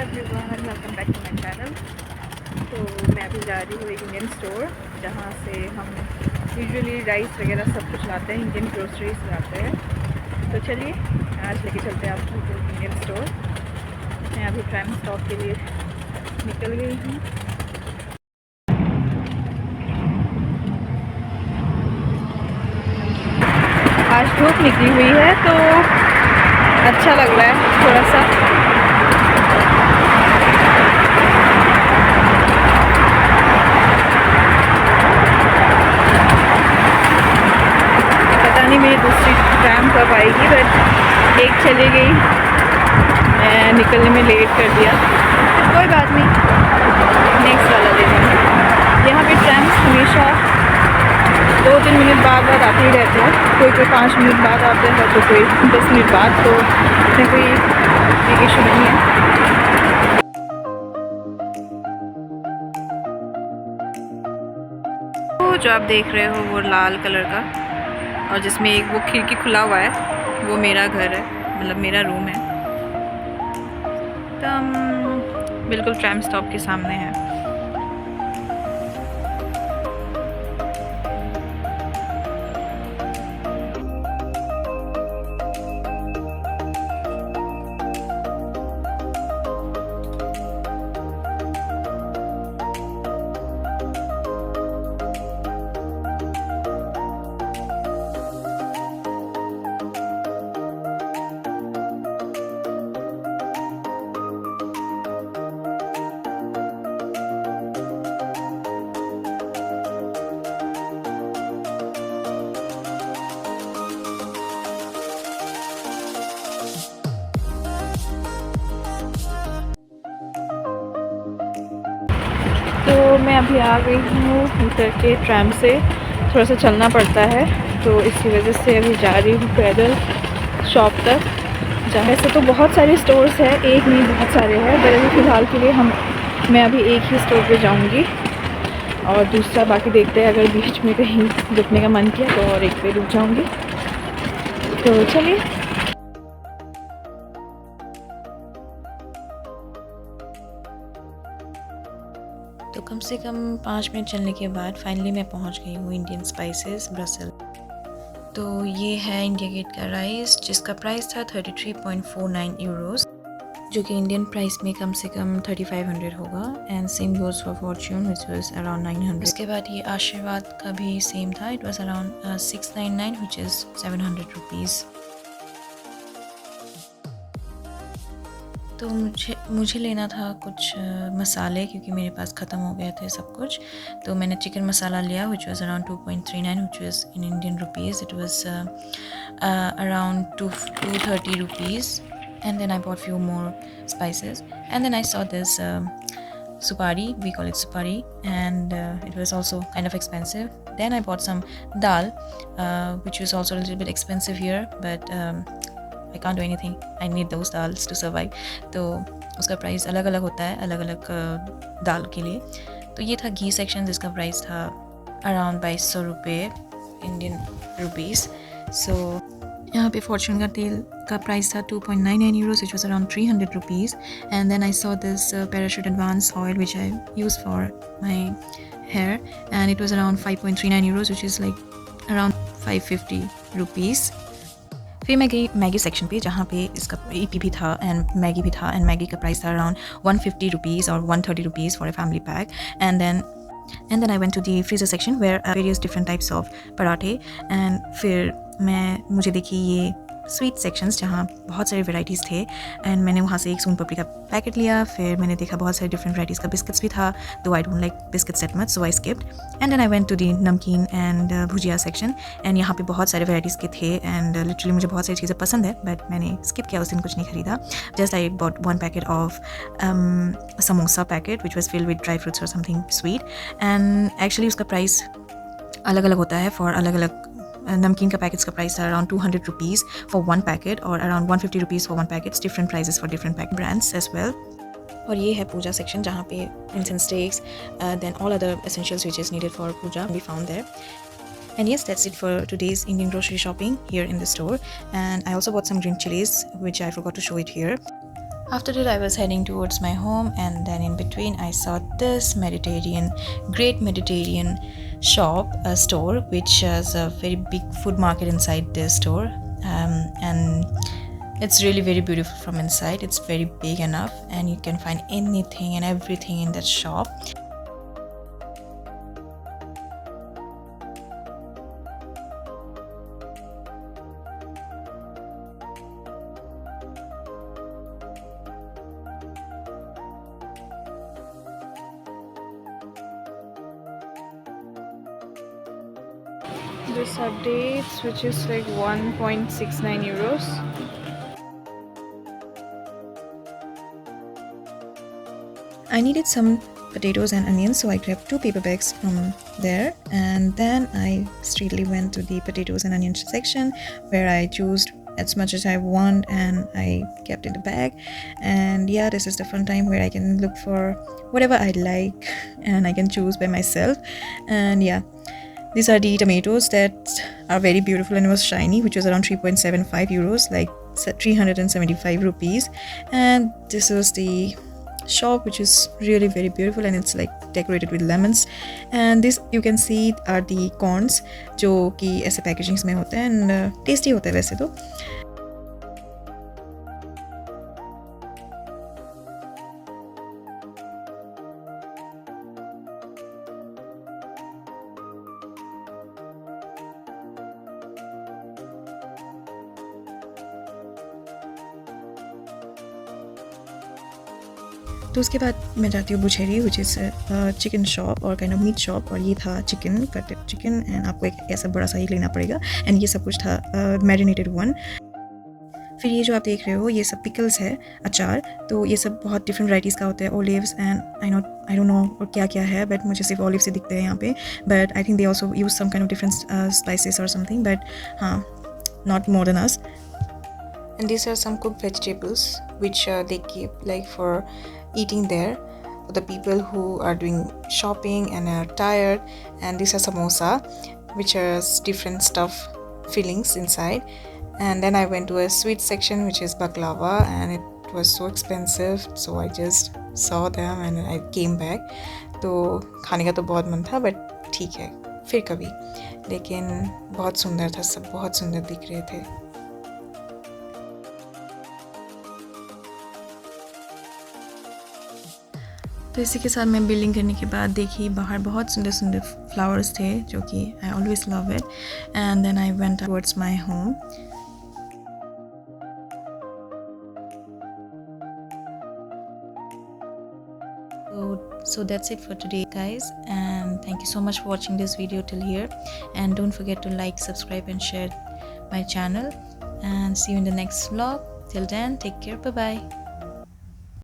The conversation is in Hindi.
Everyone, welcome back to my channel. तो मैं अभी जा रही हूँ एक इंडियन स्टोर जहाँ से हम यूजुअली राइस वगैरह सब कुछ लाते हैं, इंडियन ग्रोसरीज लाते हैं। तो चलिए आज लेके चलते हैं आपको तो इंडियन स्टोर। मैं अभी ट्राइम स्टॉप के लिए निकल गई हूँ। आज धूप निकली हुई है तो अच्छा लग रहा है थोड़ा सा। पता नहीं मेरी दूसरी ट्रैम कब आएगी, बट एक चली गई, मैं निकलने में लेट कर दिया। कोई बात नहीं, नेक्स्ट वाला ले लेंगे। यहाँ पे ट्रैम्स हमेशा 2-3 मिनट बाद आते ही रहते हैं। कोई 5 मिनट बाद आते हैं तो कोई 10 मिनट बाद, तो इसमें कोई एक इशू नहीं है। तो जो आप देख रहे हो वो लाल कलर का, और जिसमें एक वो खिड़की खुला हुआ है, वो मेरा घर है, मतलब मेरा रूम है। तो हम बिल्कुल ट्रैम स्टॉप के सामने हैं। तो मैं अभी आ गई हूँ उतर के ट्रैम से। थोड़ा सा चलना पड़ता है तो इसी वजह से अभी जा रही हूँ पैदल शॉप तक। जहाँ से तो बहुत सारे स्टोर्स हैं, एक नहीं बहुत सारे हैं, पर अभी फ़िलहाल के लिए मैं अभी एक ही स्टोर पे जाऊँगी और दूसरा बाकी देखते हैं। अगर बीच में कहीं रुकने का मन किया तो और एक पे रुक जाऊँगी। तो चलिए। तो कम से कम 5 मिनट चलने के बाद फाइनली मैं पहुंच गई हूँ इंडियन स्पाइसेस ब्रसेल। तो ये है इंडिया गेट का राइस, जिसका प्राइस था 33.49 यूरोस, जो कि इंडियन प्राइस में कम से कम 3500 होगा। And same goes for Fortune which was around 900। उसके बाद ये आशीर्वाद का भी सेम था, it was around 699 which is 700 rupees. तो मुझे लेना था कुछ मसाले, क्योंकि मेरे पास ख़त्म हो गए थे सब कुछ। तो मैंने चिकन मसाला लिया which was around 2.39 which was in Indian rupees, it was around 230 rupees. And then I bought few more spices and then I saw this supari, we call it supari, and it was also kind of expensive. Then I bought some dal, which was also a little bit expensive here, but I can't do anything. I need those dals to survive. तो उसका प्राइस अलग अलग होता है अलग अलग दाल के लिए। तो ये था घी सेक्शन, जिसका प्राइस था अराउंड 2200 रुपये इंडियन रुपीज़। सो यहाँ पे फॉर्चून का तेल का प्राइस था 2.99 euros, which was around 300 rupees. And then I saw this Parachute Advance oil which I use for my hair, and it was around 5.39 euros, which is like around 550 rupees. फिर मैं गई मैगी सेक्शन पे, जहाँ पे इसका ईपी भी था एंड मैगी भी था, एंड मैगी का प्राइस था अराउंड 150 रुपीज़ और 130 rupees for a family pack. And then I went to the freezer section where various different types of पराठे। एंड फिर मुझे देखी ये स्वीट सेक्शंस, जहाँ बहुत सारे वेराइटीज़ थे, एंड मैंने वहाँ से एक सोन पापड़ी का पैकेट लिया। फिर मैंने देखा बहुत सारे डिफरेंट वेराइटीज़ का बिस्किट्स भी था, though I don't like biscuits that much, so I skipped. And then I went to the namkeen and bhujia section, and यहाँ पे बहुत सारे वेराइटीज़ के थे, एंड लिटरली मुझे बहुत सारी चीज़ें पसंद है, बट मैंने स्किप किया, उस दिन कुछ नहीं खरीदा। Just I bought 1 packet of samosa packet which was filled with dry fruits और समथिंग स्वीट। एंड एक्चुअली उसका प्राइस अलग अलग होता है फॉर अलग अलग। नमकीन का पैकेट्स का प्राइस था अराउंड 200 रुपीज़ फॉर 1 पैकेट और around 150 rupees for 1 packets, different prices for different packet brands as well. और ये है पूजा सेक्शन, जहाँ पे incense sticks, then all other essentials which is needed for puja be found there. And yes, that's it for today's Indian grocery shopping here in the store. And I also bought some green chilies, which I forgot to show it here. After that, I was heading towards my home, and then in between, I saw this great Mediterranean store, which has a very big food market inside this store. And it's really very beautiful from inside. It's very big enough, and you can find anything and everything in that shop. This are dates, which is like 1.69 euros. I needed some potatoes and onions, so I grabbed 2 paper bags from there, and then I straightly went to the potatoes and onions section, where I chose as much as I want and I kept in the bag. And yeah, this is the fun time where I can look for whatever I like and I can choose by myself. And yeah, these are the tomatoes that are very beautiful and was shiny, which was around 3.75 euros, like 375 rupees. And this was the shop, which is really very beautiful, and it's like decorated with lemons. And this you can see are the corns, जो कि ऐसे पैकेजिंग्स में होते हैं, and टेस्टी होता है वैसे तो. तो उसके बाद मैं जाती हूँ बुछेरी, विच इज़ चिकन शॉप और काइंड ऑफ मीट शॉप, और ये था चिकन, कटेड चिकन, एंड आपको एक ऐसा बड़ा सा ही लेना पड़ेगा, एंड ये सब कुछ था मैरिनेटेड वन. फिर ये जो आप देख रहे हो ये सब पिकल्स है, अचार. तो ये सब बहुत डिफरेंट वैराइटीज़ का होता है, olives and I don't know और क्या क्या है, बट मुझे सिर्फ ओलिव से दिखते हैं यहाँ पे. But I think they also use some kind of different spices और समथिंग, बट हाँ, not more than us. And these are some cooked vegetables which they keep like for eating there for the people who are doing shopping and are tired. And these are samosa, which has different stuff fillings inside. And then I went to a sweet section, which is baklava, and it was so expensive, so I just saw them and I came back. तो खाने का तो बहुत मन था, बट ठीक है फिर कभी. लेकिन बहुत सुंदर था, सब बहुत सुंदर दिख रहे थे. तो इसी के साथ मैं बिलिंग करने के बाद देखी बाहर बहुत सुंदर सुंदर फ्लावर्स थे, जो कि I always love it. And then I went towards my home. So that's it for today, guys, and thank you so much for watching this video till here, and don't forget to like, subscribe and share my channel, and see you in the next vlog. Till then, take care, bye bye.